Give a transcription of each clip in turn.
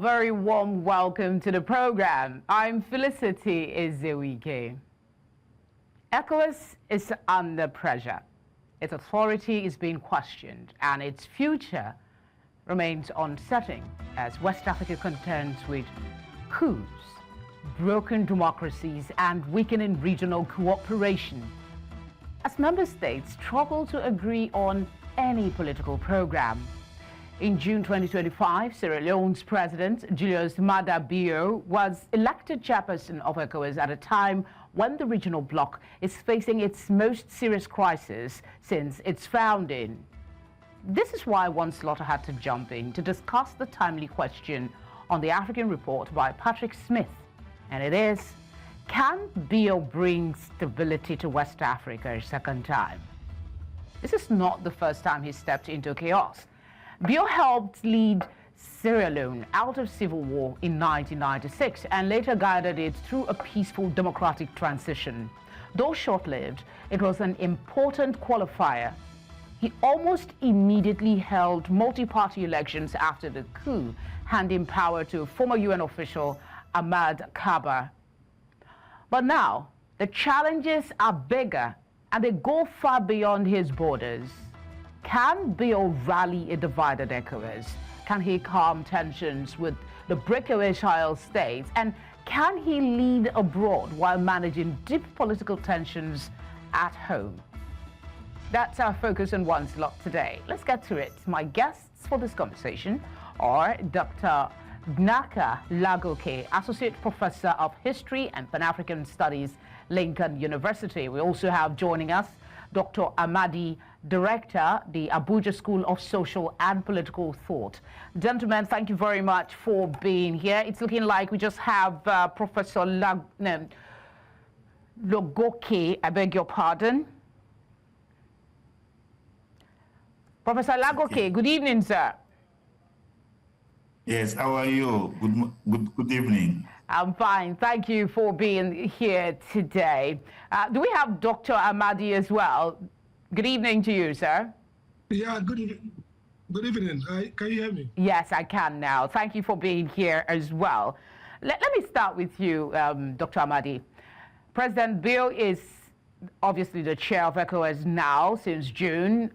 very warm welcome to the program. I'm Felicity Ezewike. ECOWAS is under pressure. Its authority is being questioned, and its future remains uncertain as West Africa contends with coups, broken democracies, and weakening regional cooperation. As member states struggle to agree on any political program. In June 2025, Sierra Leone's President, Julius Maada was elected chairperson of ECOWAS at a time when the regional bloc is facing its most serious crisis since its founding. This is why one slaughter had to jump in to discuss the timely question on the African report by Patrick Smith. And it is, can Bio bring stability to West Africa a second time? This is not the first time he stepped into chaos. Bio helped lead Sierra Leone out of civil war in 1996 and later guided it through a peaceful democratic transition. Though short-lived, it was an important qualifier. He almost immediately held multi-party elections after the coup, handing power to former UN official Amadi. But now, the challenges are bigger and they go far beyond his borders. Can Bio rally a divided ECOWAS? Can he calm tensions with the breakaway Sahel states? And can he lead abroad while managing deep political tensions at home? That's our focus on One Slot today. Let's get to it. My guests for this conversation are Dr. Gnaka Lagoke, Associate Professor of History and Pan-African Studies, Lincoln University. We also have joining us Dr. Amadi, Director, the Abuja School of Social and Political Thought. Gentlemen, thank you very much for being here. It's looking like we just have Professor Lagoke, I beg your pardon. Professor Lagoke, good evening, sir. Yes, how are you? Good evening. I'm fine. Thank you for being here today. Do we have Dr. Amadi as well? Good evening to you, sir. Yeah, good evening. Good evening. Can you hear me? Yes, I can now. Thank you for being here as well. Let me start with you, Dr. Amadi. President Bio is obviously the chair of ECOWAS now since June.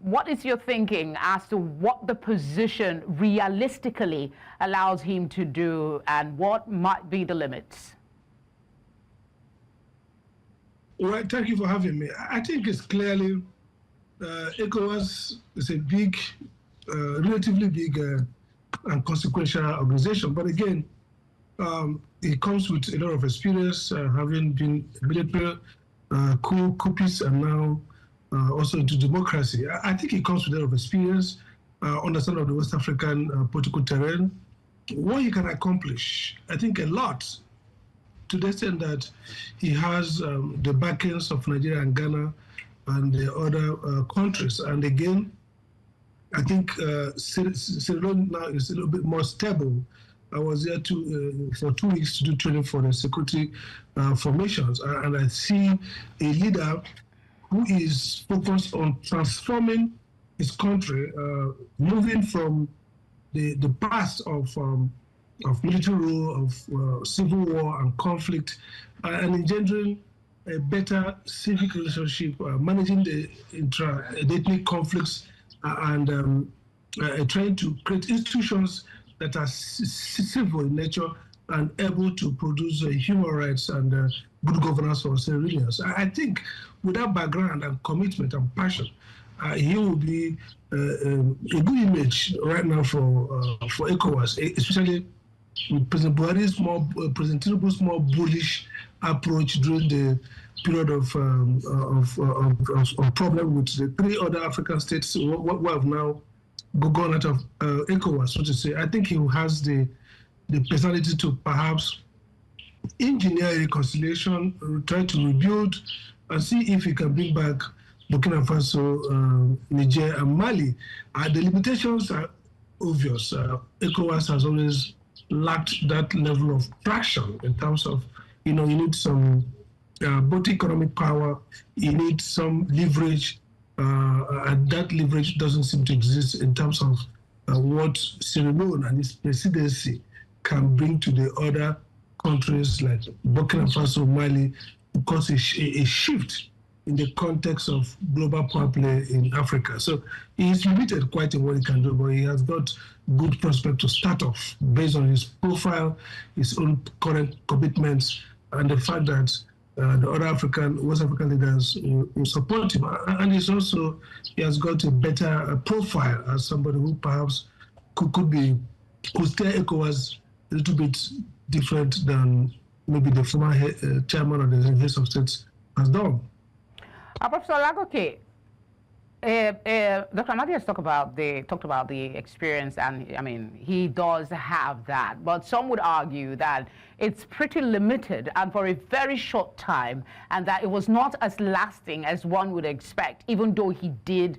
What is your thinking as to what the position realistically allows him to do and what might be the limits? Well, thank you for having me. I think it's clearly ECOWAS is a big, relatively big and consequential organization. But again, it comes with a lot of experience, having been military coups and now also into democracy. I think it comes with a lot of experience, understanding of the West African political terrain, what he can accomplish. I think a lot, to the extent that he has the backings of Nigeria and Ghana and the other countries. And again, I think Sierra Leone now is a little bit more stable. I was there for 2 weeks to do training for the security formations, and I see a leader who is focused on transforming his country, moving from the past of military rule, of civil war and conflict, and engendering a better civic relationship, managing the ethnic conflicts, and trying to create institutions that are civil in nature and able to produce human rights and good governance for Sierra Leoneans. I think with that background and commitment and passion, he will be a good image right now for ECOWAS, especially with President Buhari's President Tinubu's more bullish approach during the period of problem with the 3 other African states who have now gone out of ECOWAS, so to say. I think he has the personality to perhaps engineer a reconciliation, try to rebuild, and see if he can bring back Burkina Faso, Niger, and Mali. The limitations are obvious. ECOWAS has always lacked that level of traction in terms of, you need some both economic power, you need some leverage, and that leverage doesn't seem to exist in terms of what Sierra Leone and its presidency can bring to the other countries like Burkina Faso, Mali, to cause a shift in the context of global power play in Africa. So he's limited quite in what he can do, but he has got good prospect to start off based on his profile, his own current commitments, and the fact that the other West African leaders will support him. And he has got a better profile as somebody who perhaps could steer ECOWAS a little bit different than maybe the former chairman of the heads of states has done. Professor Lagoke, Dr. Amadi has talked about the experience, and I mean, he does have that, but some would argue that it's pretty limited and for a very short time, and that it was not as lasting as one would expect, even though he did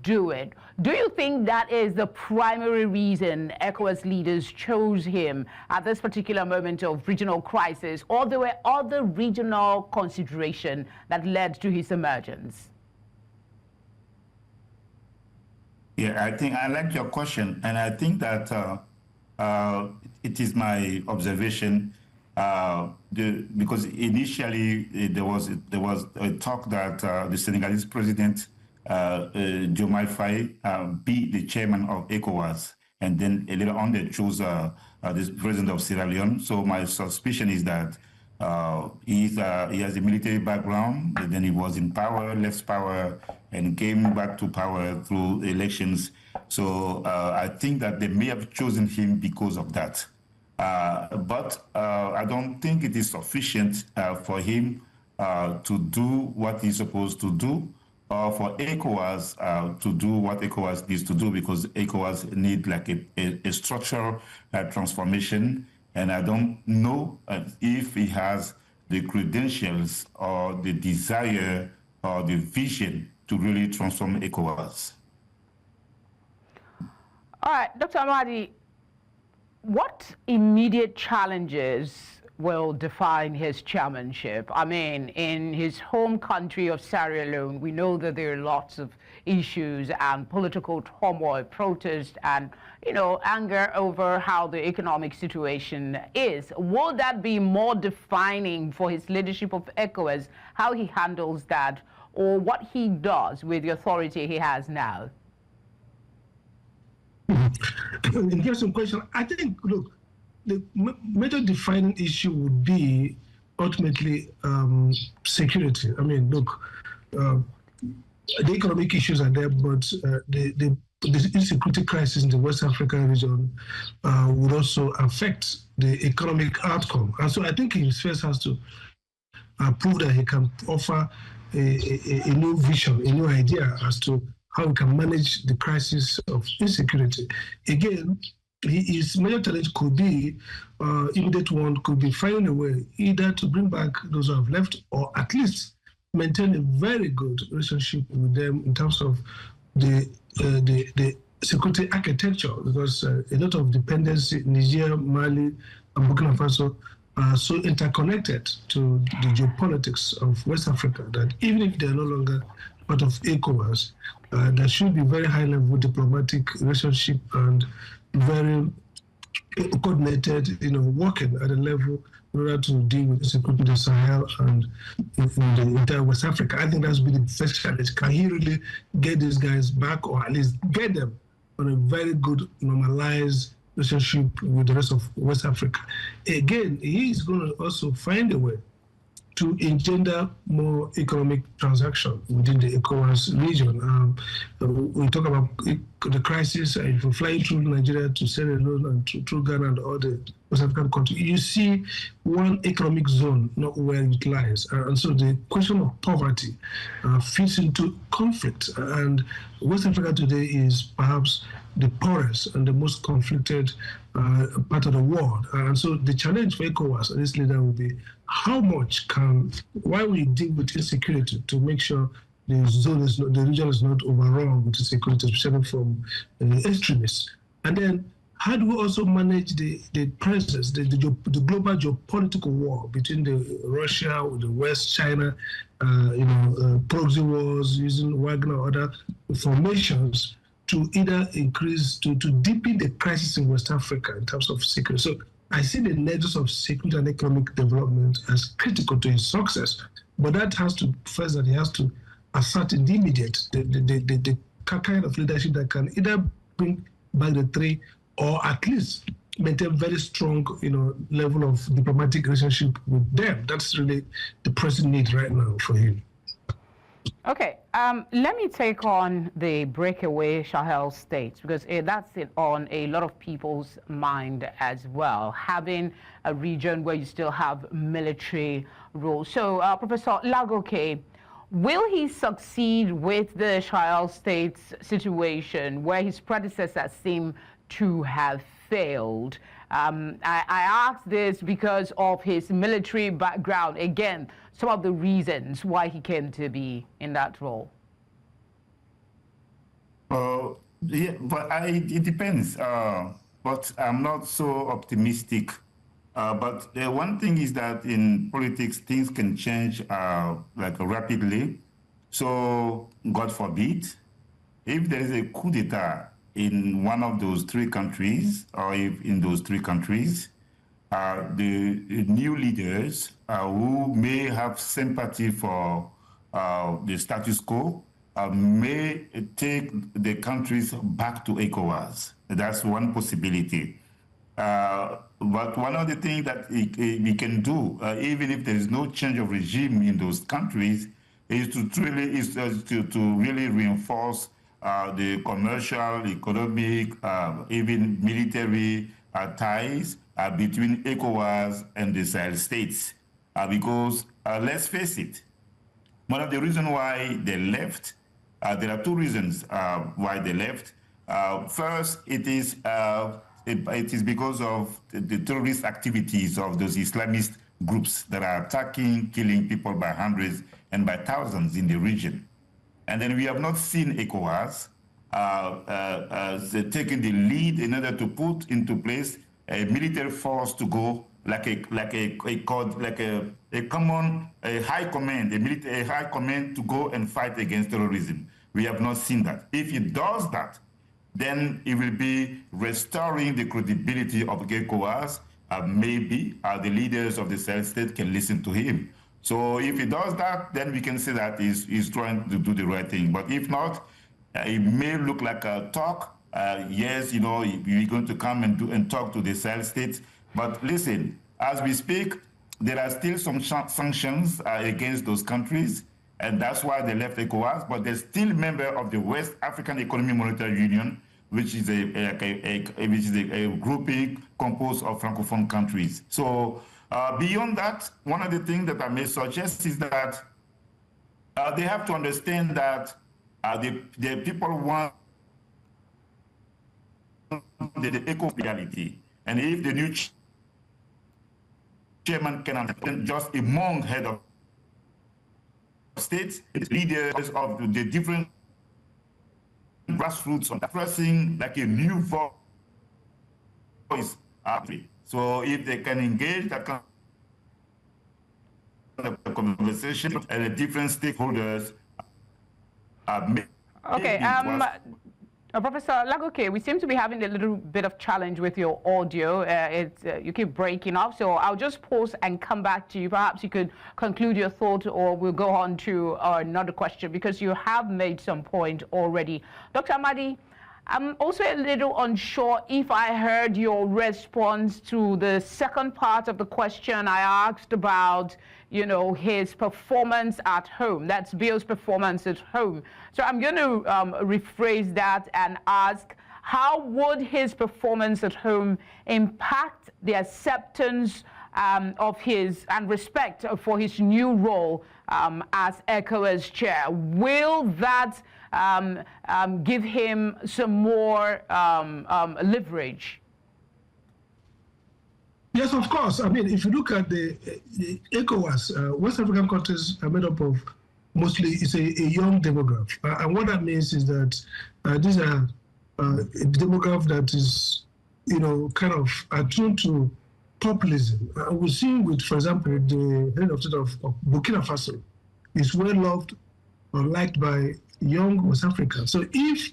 do it. Do you think that is the primary reason ECOWAS leaders chose him at this particular moment of regional crisis, or there were other regional considerations that led to his emergence? Yeah, I think I like your question, and I think that it is my observation because initially there was a talk that the Senegalese president Diomaye Faye be the chairman of ECOWAS, and then later on they chose the president of Sierra Leone. So my suspicion is that he has a military background, and then he was in power, left power, and came back to power through elections. So I think that they may have chosen him because of that. But I don't think it is sufficient for him to do what he's supposed to do, or for ECOWAS to do what ECOWAS needs to do, because ECOWAS need like a structural transformation. And I don't know if he has the credentials or the desire or the vision to really transform ECOWAS. All right, Dr. Amadi, what immediate challenges will define his chairmanship? I mean, in his home country of Sierra Leone, we know that there are lots of issues and political turmoil, protest, and, you know, anger over how the economic situation is. Will that be more defining for his leadership of ECOWAS, how he handles that, or what he does with the authority he has now? Interesting question. I think, look, the major defining issue would be ultimately security. I mean, look, the economic issues are there, but the insecurity crisis in the West African region would also affect the economic outcome. And so I think he first has to prove that he can offer a new vision, a new idea as to how we can manage the crisis of insecurity. Again, his major challenge could be, immediate one could be finding a way either to bring back those who have left, or at least maintain a very good relationship with them in terms of the security architecture, because a lot of dependency, Niger, Mali, and Burkina Faso are so interconnected to the geopolitics of West Africa that even if they're no longer part of ECOWAS, there should be very high-level diplomatic relationship and very coordinated, working at a level in order to deal with insecurity in the Sahel and in the entire West Africa. I think that's been the first challenge. Can he really get these guys back, or at least get them on a very good, normalized relationship with the rest of West Africa? Again, he is going to also find a way to engender more economic transaction within the ECOWAS region. We talk about the crisis, if you're flying through Nigeria to Sierra Leone and through Ghana and all the West African countries, you see one economic zone not well utilized. And so the question of poverty fits into conflict. And West Africa today is perhaps the poorest and the most conflicted part of the world. And so the challenge for ECOWAS and its leader will be how much why we deal with insecurity to make sure the region is not overrun with insecurity, especially from extremists. And then how do we also manage the presence, the global geopolitical war between Russia, the West, China, proxy wars using Wagner or other formations to either increase, to deepen the crisis in West Africa in terms of security. So I see the nexus of security and economic development as critical to his success. But that has to, first, that he has to assert in the immediate, the kind of leadership that can either bring back the three or at least maintain very strong, level of diplomatic relationship with them. That's really the pressing need right now for him. Okay, let me take on the breakaway Sahel states, because that's on a lot of people's mind as well, having a region where you still have military rule. So, Professor Lagoke, will he succeed with the Sahel states situation where his predecessors seem to have failed? I ask this because of his military background. Again, some of the reasons why he came to be in that role. Yeah, but it depends. But I'm not so optimistic. But the one thing is that in politics, things can change like rapidly. So, God forbid, if there is a coup d'etat in one of those three countries, or if in those three countries, the new leaders who may have sympathy for the status quo may take the countries back to ECOWAS. That's one possibility. But one of the things that we can do, even if there is no change of regime in those countries, is to really reinforce the commercial, economic, even military ties between ECOWAS and the Sahel states. Because let's face it, one of the reasons why they left, there are two reasons why they left. First, it is because of the terrorist activities of those Islamist groups that are attacking, killing people by hundreds and by thousands in the region. And then we have not seen ECOWAS taking the lead in order to put into place a military force to go like a high command, a high command to go and fight against terrorism. We have not seen that. If it does that, then it will be restoring the credibility of ECOWAS. Maybe the leaders of the Sahel state can listen to him. So if he does that, then we can say that he's trying to do the right thing. But if not, it may look like a talk. Yes, we're going to come and talk to the Sahel states. But listen, as we speak, there are still some sanctions against those countries, and that's why they left ECOWAS. But they're still a member of the West African Economic Monetary Union, which is a grouping composed of Francophone countries. So beyond that, one of the things that I may suggest is that they have to understand that the people want the eco reality, and if the new chairman can understand just among head of states, leaders of the different grassroots on pressing like a new voice. So if they can engage that kind of conversation and the different stakeholders. Okay. Professor Lagoke, we seem to be having a little bit of challenge with your audio. You keep breaking up, so I'll just pause and come back to you. Perhaps you could conclude your thought, or we'll go on to another question, because you have made some point already. Dr. Amadi, I'm also a little unsure if I heard your response to the second part of the question I asked about, his performance at home. That's Bill's performance at home. So I'm going to rephrase that and ask, how would his performance at home impact the acceptance of his and respect for his new role as ECOWAS chair? Will that give him some more leverage? Yes, of course. I mean, if you look at the ECOWAS, West African countries are made up of mostly it's a young demographic. And what that means is that these are a demographic that is, kind of attuned to populism. We've seen with, for example, the head of state of Burkina Faso is well loved or liked by young West Africans. So if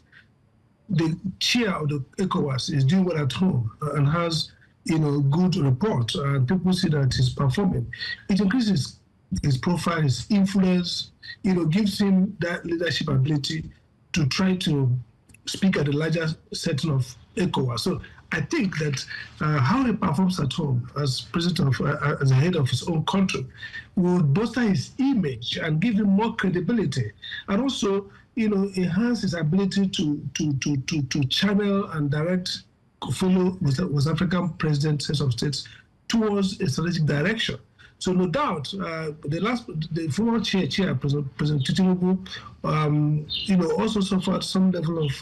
the chair of the ECOWAS is doing well at home and has, good report, and people see that he's performing, it increases his profile, his influence, gives him that leadership ability to try to speak at the larger setting of ECOWAS. So I think that how he performs at home as president of, as a head of his own country, will bolster his image and give him more credibility, and also, enhance his ability to channel and direct fellow West African presidents, heads of states, towards a strategic direction. So no doubt, the former chair, President Tinubu, also suffered some level of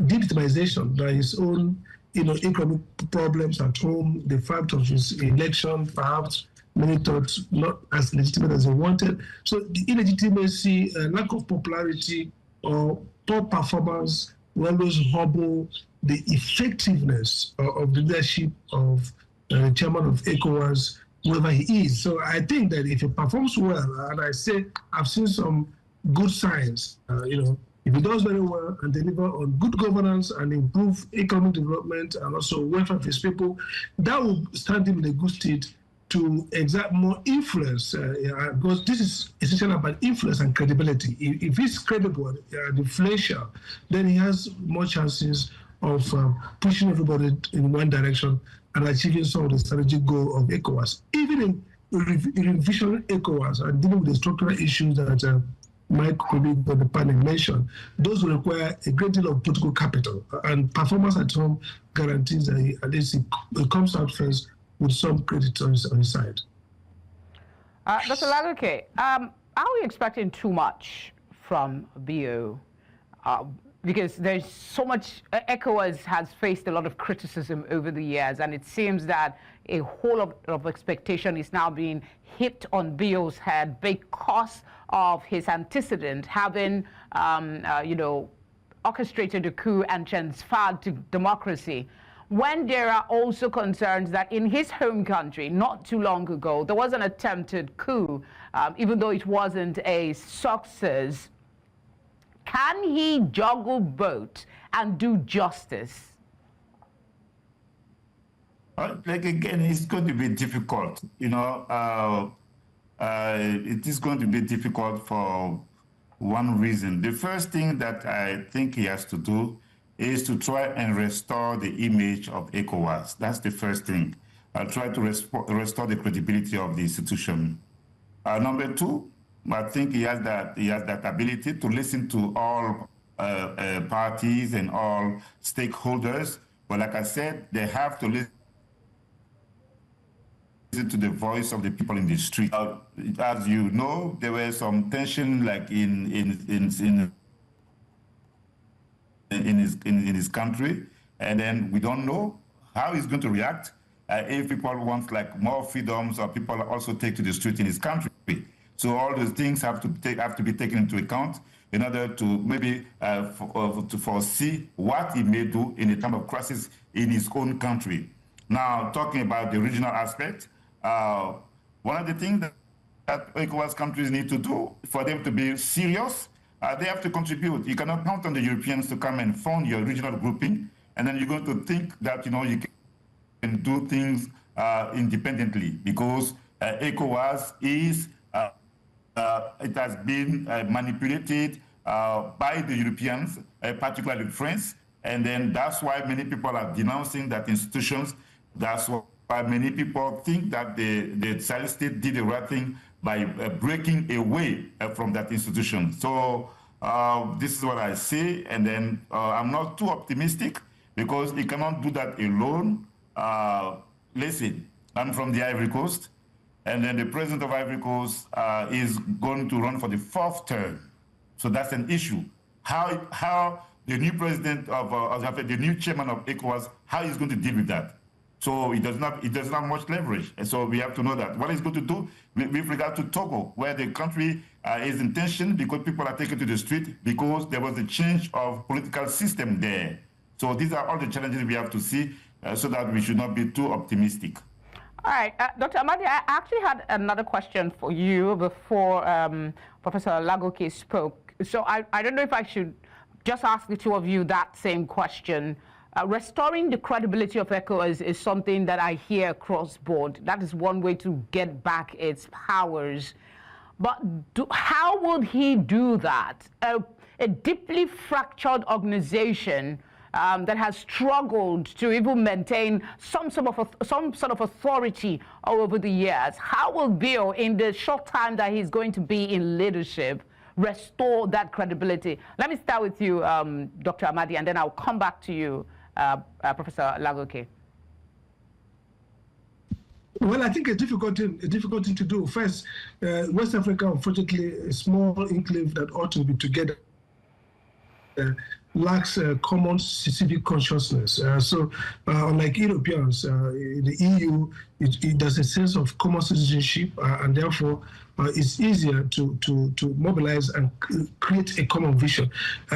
delegitimization by his own, economic problems at home, the fact of his election, perhaps many thought not as legitimate as they wanted. So the illegitimacy, lack of popularity, or poor performance will always hobble the effectiveness of the leadership of the chairman of ECOWAS, wherever he is. So I think that if he performs well, and I say I've seen some good signs, if he does very well and deliver on good governance and improve economic development and also welfare of his people, that will stand him in a good state to exert more influence, because this is essentially about influence and credibility. If he's credible and influential, then he has more chances of pushing everybody in one direction and achieving some of the strategic goal of ECOWAS. Even in revision ECOWAS and dealing with the structural issues that my colleague on the panel mentioned, those will require a great deal of political capital, and performance at home guarantees that at least it comes out first with some credit on his side. Dr. Lagoke, are we expecting too much from BO? Because there's so much, ECOWAS has faced a lot of criticism over the years, and it seems that a whole lot of expectation is now being hit on BO's head because of his antecedent having, orchestrated a coup and transferred to democracy. When there are also concerns that in his home country, not too long ago, there was an attempted coup, even though it wasn't a success. Can he juggle both and do justice? Like again, it's going to be difficult. It is going to be difficult for one reason. The first thing that I think he has to do is to try and restore the image of ECOWAS. That's the first thing. Try to restore the credibility of the institution. Number two, I think he has that ability to listen to all parties and all stakeholders. But like I said, they have to listen to the voice of the people in the street. As you know, there were some tension, like in his country, and then we don't know how he's going to react if people want like more freedoms, or people also take to the street in his country. So all those things have to be taken into account in order to maybe to foresee what he may do in a time of crisis in his own country. Now, talking about the regional aspect, one of the things that ECOWAS countries need to do for them to be serious, they have to contribute. You cannot count on the Europeans to come and fund your regional grouping, and then you're going to think that you can do things independently, because ECOWAS is it has been manipulated by the Europeans, particularly France, and then that's why many people are denouncing that institutions. That's why many people think that the Sahel state did the right thing by breaking away from that institution. So this is what I say, and then I'm not too optimistic, because he cannot do that alone. Listen, I'm from the Ivory Coast, and then the president of Ivory Coast is going to run for the 4th term. So that's an issue. How the new president of, the new chairman of ECOWAS, how he's going to deal with that. So he does not have much leverage. And so we have to know that. What he's going to do with regard to Togo, where the country is in tension because people are taken to the street because there was a change of political system there. So these are all the challenges we have to see so that we should not be too optimistic. All right, Dr. Amadi, I actually had another question for you before Professor Lagoke spoke. So I don't know if I should just ask the two of you that same question. Restoring the credibility of ECOWAS is something that I hear across board. That is one way to get back its powers. But how would he do that? A deeply fractured organization that has struggled to even maintain some sort of authority over the years. How will Bill, in the short time that he's going to be in leadership, restore that credibility? Let me start with you, Dr. Amadi, and then I'll come back to you, Professor Lagoke. Well, I think a difficult thing to do. First, West Africa, unfortunately, a small enclave that ought to be together, lacks common civic consciousness. So, unlike Europeans, the EU, there's a sense of common citizenship, and therefore it's easier to mobilize and create a common vision.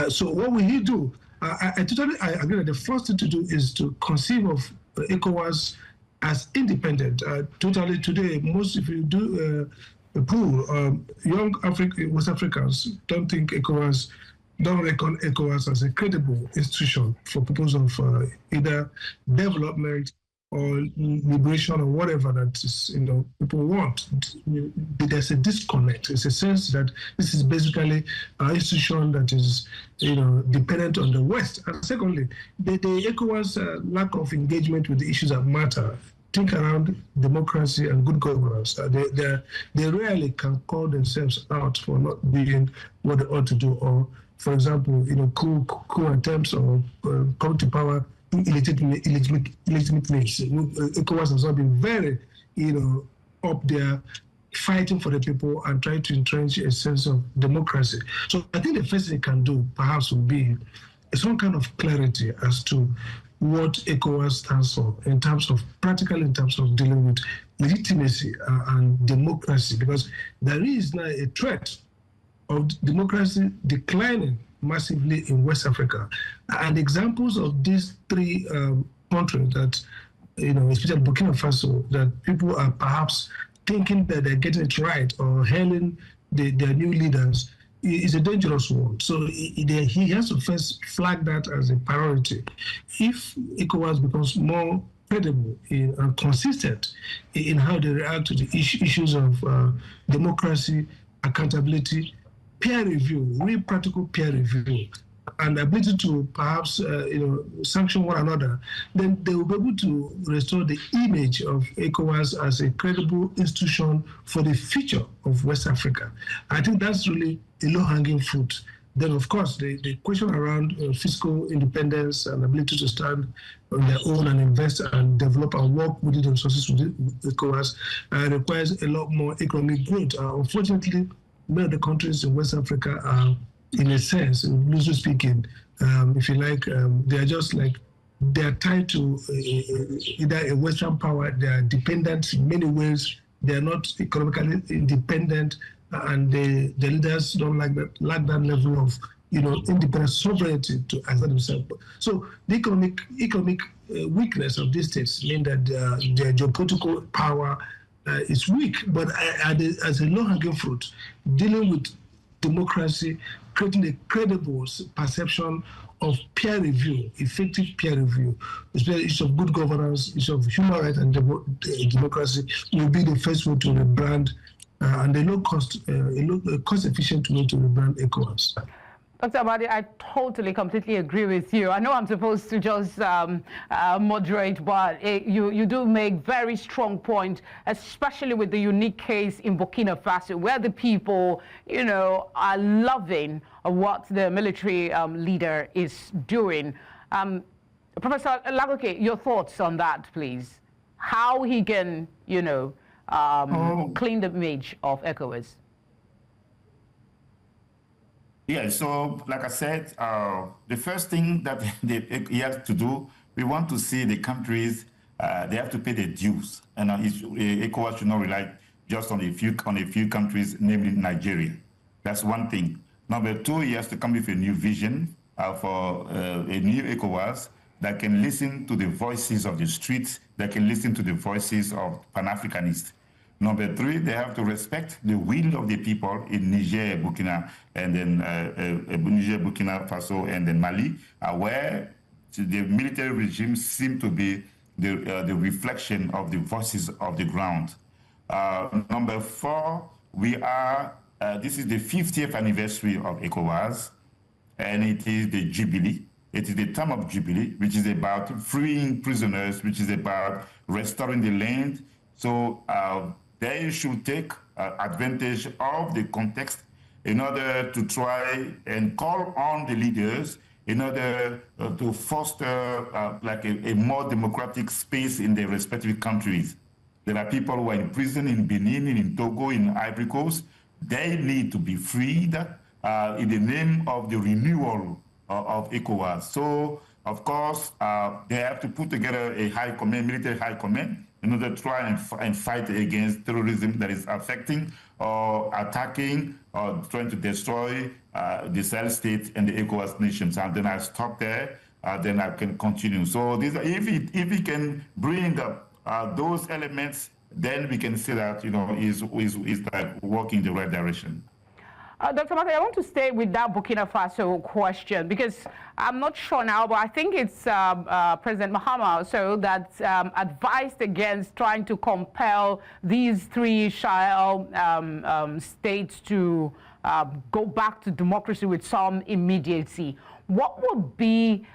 So, what will he do? I totally agree that the first thing to do is to conceive of ECOWAS as independent. Totally today, if you do a poll, young West Africans don't think ECOWAS, don't reckon ECOWAS as a credible institution for purpose of either development or liberation or whatever that is, people want. There's a disconnect. It's a sense that this is basically an institution that is, dependent on the West. And secondly, the ECOWAS lack of engagement with the issues that matter. Think around democracy and good governance. They rarely can call themselves out for not doing what they ought to do, or, for example, coup attempts or come to power illegitimate means. ECOWAS has not been very, up there fighting for the people and trying to entrench a sense of democracy. So I think the first thing it can do, perhaps, would be some kind of clarity as to what ECOWAS stands for in terms of dealing with legitimacy and democracy, because there is now a threat of democracy declining massively in West Africa. And examples of these three countries that, especially Burkina Faso, that people are perhaps thinking that they're getting it right or hailing their new leaders, is a dangerous one. So he has to first flag that as a priority. If ECOWAS becomes more credible and consistent in how they react to the issues of democracy, accountability, peer review, real practical peer review, and ability to perhaps sanction one another, then they will be able to restore the image of ECOWAS as a credible institution for the future of West Africa. I think that's really a low-hanging fruit. Then, of course, the question around fiscal independence and ability to stand on their own and invest and develop and work within the resources within ECOWAS requires a lot more economic growth. Unfortunately, many of the countries in West Africa are, in a sense, loosely speaking, if you like, they are just like, they are tied to either a Western power. They are dependent in many ways. They are not economically independent, and the leaders don't lack that level of independent sovereignty to assert themselves. So the economic weakness of these states mean that their geopolitical power is weak. But as a low-hanging fruit, dealing with democracy, creating a credible perception of peer review, effective peer review, especially issues of good governance, issues of human rights and democracy, will be the first way to rebrand and a cost-efficient way to rebrand ECOWAS. Dr. Amadi, I completely agree with you. I know I'm supposed to just moderate, but you do make very strong point, especially with the unique case in Burkina Faso, where the people, are loving what the military leader is doing. Professor Lagoke, your thoughts on that, please? How he can, clean the image of ECOWAS? Yeah, so like I said, the first thing that he has to do, we want to see the countries, they have to pay the dues. And ECOWAS should not rely just on a few countries, namely Nigeria. That's one thing. Number two, he has to come with a new vision for a new ECOWAS that can listen to the voices of the streets, that can listen to the voices of Pan-Africanists. Number three, they have to respect the will of the people in Niger, Burkina, and then Niger, Burkina Faso, and then Mali, where the military regime seem to be the reflection of the voices of the ground. Number four, this is the 50th anniversary of ECOWAS, and it is the Jubilee. It is the time of Jubilee, which is about freeing prisoners, which is about restoring the land. So they should take advantage of the context in order to try and call on the leaders in order to foster like a more democratic space in their respective countries. There are people who are in prison in Benin, in Togo, in Ivory Coast. They need to be freed in the name of the renewal of ECOWAS. So, of course, they have to put together a high command, military high command, in order to try and fight against terrorism that is affecting or attacking or trying to destroy the Sahel state and the ECOWAS nations. And then I stop there, then I can continue. So if we can bring up those elements, then we can say that, you know, is like working in the right direction. Dr. Amadi, I want to stay with that Burkina Faso question because I'm not sure now, but I think it's President Mahama also that advised against trying to compel these three Sahel states to go back to democracy with some immediacy. What would be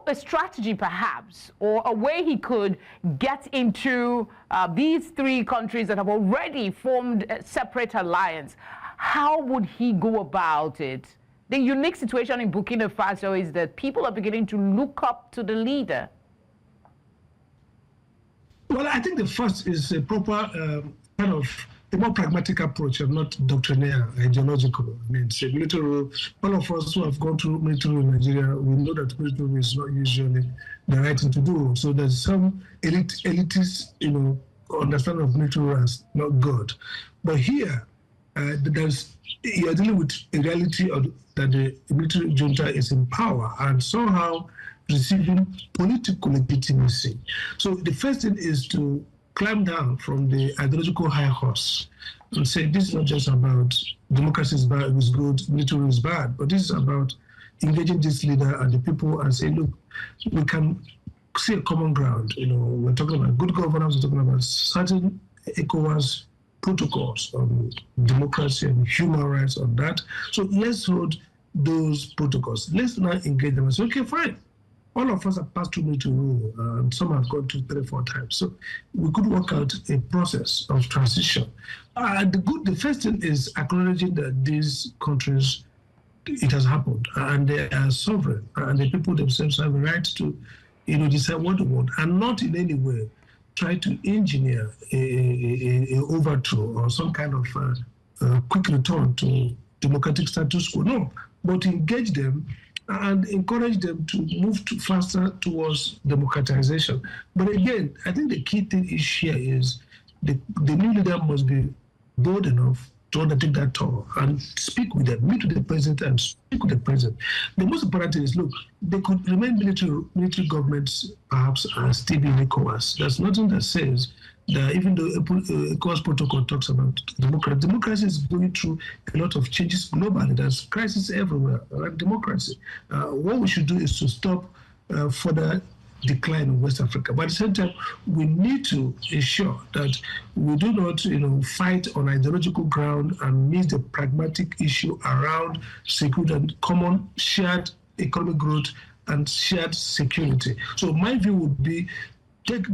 a strategy perhaps, or a way he could get into these three countries that have already formed a separate alliance? How would he go about it? The unique situation in Burkina Faso is that people are beginning to look up to the leader. Well, I think the first is a proper kind of a more pragmatic approach and not doctrinaire, ideological. I mean, it's a military rule. All of us who have gone through military rule in Nigeria, we know that military rule is not usually the right thing to do. So there's some elitist, you know, understanding of military rule as not good. But here, you're dealing with a reality that the military junta is in power and somehow receiving political legitimacy. So the first thing is to climb down from the ideological high horse and say this is not just about democracy is bad, is good, military is bad, but this is about engaging this leader and the people and say, look, we can see a common ground. You know, we're talking about good governance, we're talking about certain ECOWAS protocols on democracy and human rights on that. So let's hold those protocols. Let's not engage them and say, okay, fine. All of us have passed through military rule, and some have gone to 3-4 times. So we could work out a process of transition. The first thing is acknowledging that these countries, it has happened, and they are sovereign, and the people themselves have a right to, you know, decide what they want, and not in any way try to engineer a overthrow or some kind of quick return to democratic status quo. No, but engage them and encourage them to move faster towards democratization. But again, I think the key thing here is the new leader must be bold enough to undertake that tour and speak with them, meet with the president and speak with the president. The most important thing is, look, they could remain military governments perhaps and still be in ECOWAS. There's nothing that says that even though ECOWAS protocol talks about democracy is going through a lot of changes globally. There's crisis everywhere around democracy. What we should do is to stop further decline in West Africa. But at the same time, we need to ensure that we do not, you know, fight on ideological ground and miss the pragmatic issue around security and common shared economic growth and shared security. So my view would be take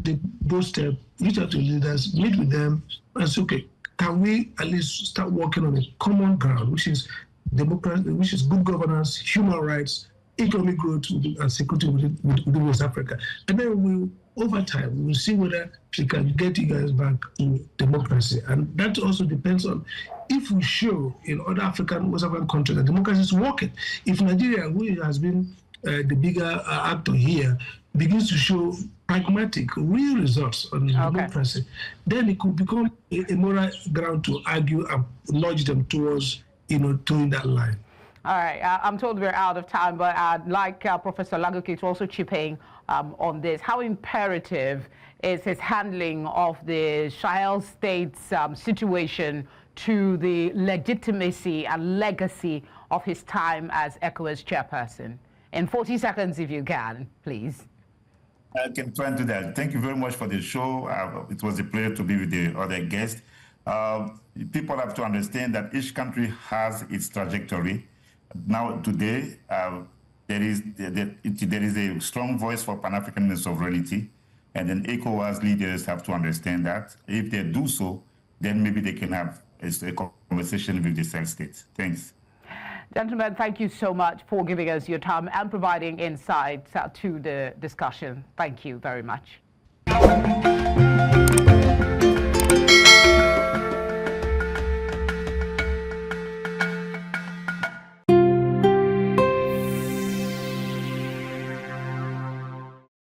those steps, reach out to leaders, meet with them, and say, okay, can we at least start working on a common ground, which is democracy, which is good governance, human rights, economic growth and security within West Africa. And then over time, we'll see whether we can get you guys back to democracy. And that also depends on if we show in other West African countries that democracy is working. If Nigeria, who has been the bigger actor here, begins to show pragmatic, real results on democracy, then it could become a moral ground to argue and nudge them towards, you know, towing that line. All right, I'm told we're out of time, but I'd like Professor Lagoke to also chip in on this. How imperative is his handling of the Sahel states situation to the legitimacy and legacy of his time as ECOWAS chairperson? In 40 seconds, if you can, please. I can try and do that. Thank you very much for the show. It was a pleasure to be with the other guests. People have to understand that each country has its trajectory. Now, today, there is a strong voice for Pan-African sovereignty, and then ECOWAS leaders have to understand that. If they do so, then maybe they can have a conversation with the Sahel states. Thanks. Gentlemen, thank you so much for giving us your time and providing insights to the discussion. Thank you very much.